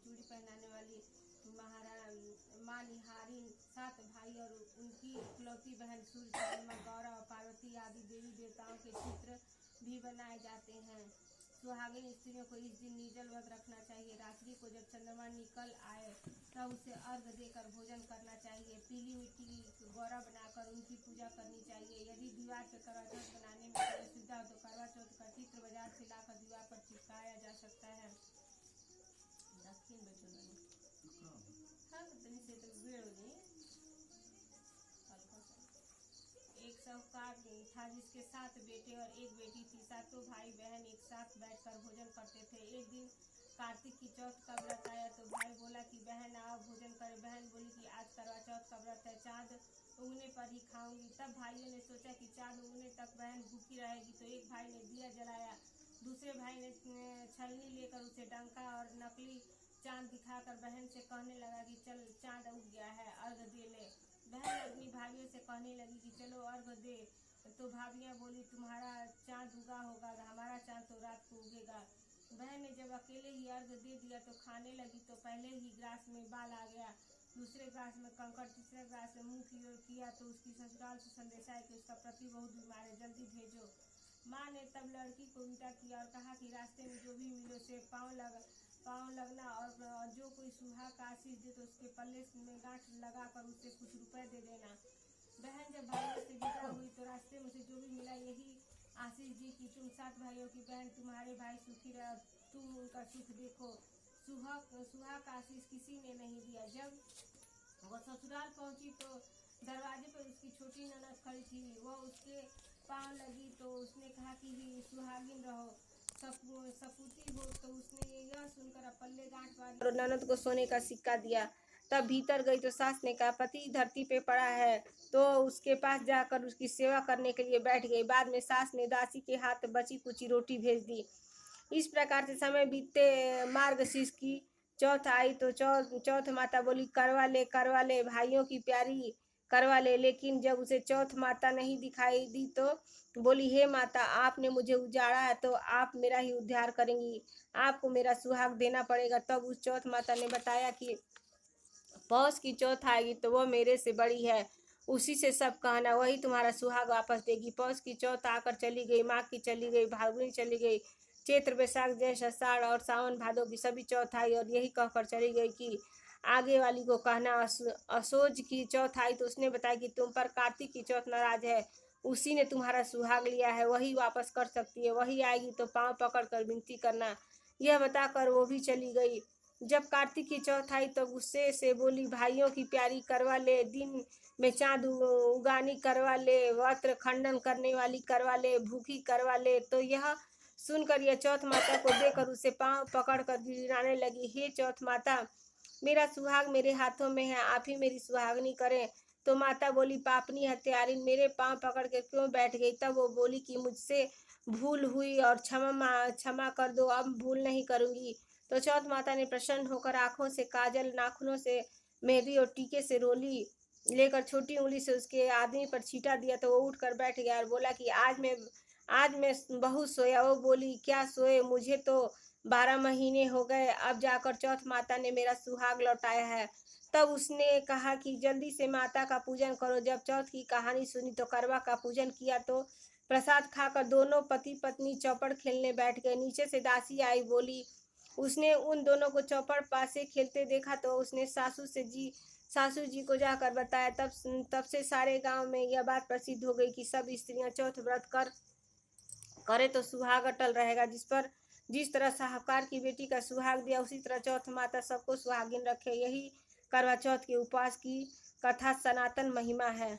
चूड़ी पहनाने वाली माँ निहारिन, 7 भाई और उनकी इकलौती बहन सूर्य, चंद्रमा, गौरा और पार्वती आदि देवी देवताओं के चित्र भी बनाए जाते हैं। सुहागिन स्त्रियों को इस दिन निर्जल व्रत रखना चाहिए। रात्रि को जब चंद्रमा निकल आए तब उसे अर्घ देकर भोजन करना चाहिए। पीली मिट्टी की गौरा बनाकर उनकी पूजा करनी चाहिए। यदि दीवार पर करवा चौथ बनाने में कोई असुविधा हो तो करवा चौथ का चित्र बाजार से लाकर दीवार पर चिपकाया जा सकता है। दक्षिण एक साहूकार था जिसके 7 बेटे और 1 बेटी थी। 7 भाई बहन एक साथ बैठकर भोजन करते थे। एक दिन कार्तिक की चौथ का व्रत आया तो भाई बोला कि बहन आओ भोजन करें। बहन बोली कि आज करवा चौथ का व्रत है, चाँद उगने पर ही खाऊंगी। तब भाइयों ने सोचा कि चाँद उगने तक बहन भूखी रहेगी, तो एक भाई ने दिया जलाया, दूसरे भाई ने छलनी लेकर उसे डंका और नकली चाँद दिखाकर बहन से कहने लगा कि चल चाँद उग गया है, अर्घ दे ले। बहन अपनी भाभियों से कहने लगी कि चलो अर्घ दे, तो भाभियाँ बोली तुम्हारा चाँद उगा होगा, हमारा चाँद तो रात को उगेगा। बहन ने जब अकेले ही अर्घ दे दिया तो खाने लगी तो पहले ही ग्रास में बाल आ गया, दूसरे ग्रास में कंकड़, तीसरे ग्रास में मुंह की ओर किया तो उसकी ससुराल से संदेश आया कि उसका पति बहुत बीमार है, जल्दी भेजो। माँ ने तब लड़की को विदा किया और कहा कि रास्ते में जो भी मिले उसे पाँव लगना और जो कोई सुहाग का आशीष दे तो उसके पल्ले में गांठ लगाकर उसे कुछ रुपए दे देना। बहन जब भाइयों से विदा हुई तो रास्ते में उसे जो भी मिला यही आशीष दी कि तुम 7 भाइयों की बहन, तुम्हारे भाई सुखी रहे, तुम उनका सुख देखो। सुहाग का आशीष किसी ने नहीं दिया। जब वह ससुराल पहुंची तो दरवाजे पर उसकी छोटी ननद खड़ी थी। वह उसके पाँव लगी तो उसने कहा कि सुहागिन रहो, सपूती हो। तो उसने यह सुनकर पल्ले गांठ बांधी और ननद को सोने का सिक्का दिया। तब भीतर गई तो सास ने कहा पति धरती पे पड़ा है, तो उसके पास जाकर उसकी सेवा करने के लिए बैठ गई। बाद में सास ने दासी के हाथ बची कुची रोटी भेज दी। इस प्रकार से समय बीतते मार्गशीर्ष की चौथ आई तो चौथ माता बोली करवा ले भाइयों की प्यारी करवा ले। लेकिन जब उसे चौथ माता नहीं दिखाई दी तो बोली हे माता, आपने मुझे उजाड़ा है तो आप मेरा ही उद्धार करेंगी, आपको मेरा सुहाग देना पड़ेगा। तब उस चौथ माता ने बताया कि पौष की चौथ आएगी तो वह मेरे से बड़ी है, उसी से सब कहना, वही तुम्हारा सुहाग वापस देगी। पौष की चौथ आकर चली गई, माघ की चली गई, फाल्गुनी चली गई, चैत्र बैसाख ज्येष्ठ आषाढ़ और सावन भादो की सभी चौथ आई और यही कहकर चली गई कि आगे वाली को कहना। असोज की चौथ आई तो उसने बताया कि तुम पर कार्तिक की चौथ नाराज है, उसी ने तुम्हारा सुहाग लिया है, वही वापस कर सकती है, वही आएगी तो पाँव पकड़ कर विनती करना। यह बताकर वो भी चली गई। जब कार्तिक की चौथ आई तो गुस्से से बोली भाइयों की प्यारी करवा ले, दिन में चाँद उगानी करवा ले, वस्त्र खंडन करने वाली करवा ले, भूखी करवा ले। तो यह सुनकर यह चौथ माता को देकर उसे पाँव पकड़ कर गिड़ाने लगी। हे चौथ माता, मेरा सुहाग मेरे हाथों में है, आप ही मेरी सुहागनी करें। तो माता बोली पापनी हत्यारिन, मेरे पाँव पकड़ के क्यों बैठ गई। तब वो बोली कि मुझसे भूल हुई और क्षमा कर दो, अब भूल नहीं करूँगी। तो चौथ माता ने प्रसन्न होकर आंखों से काजल, नाखूनों से मेहंदी और टीके से रोली लेकर छोटी उंगली से उसके आदमी पर छींटा दिया तो वो उठकर बैठ गया और बोला कि आज मैं बहुत सोया। वो बोली क्या सोए, मुझे तो 12 महीने हो गए, अब जाकर चौथ माता ने मेरा सुहाग लौटाया है। तब उसने कहा कि जल्दी से माता का पूजन करो। जब चौथ की कहानी सुनी तो करवा का पूजन किया तो प्रसाद खाकर दोनों पति पत्नी चौपड़ खेलने बैठ गए। नीचे से दासी आई, बोली उसने उन दोनों को चौपड़ पासे खेलते देखा तो उसने सासू जी को जाकर बताया। तब से सारे गांव में यह बात प्रसिद्ध हो गई कि सब स्त्रियां चौथ व्रत करे तो सुहाग अटल रहेगा। जिस तरह साहूकार की बेटी का सुहाग दिया उसी तरह चौथ माता सबको सुहागिन रखे। यही करवा चौथ के उपवास की कथा सनातन महिमा है।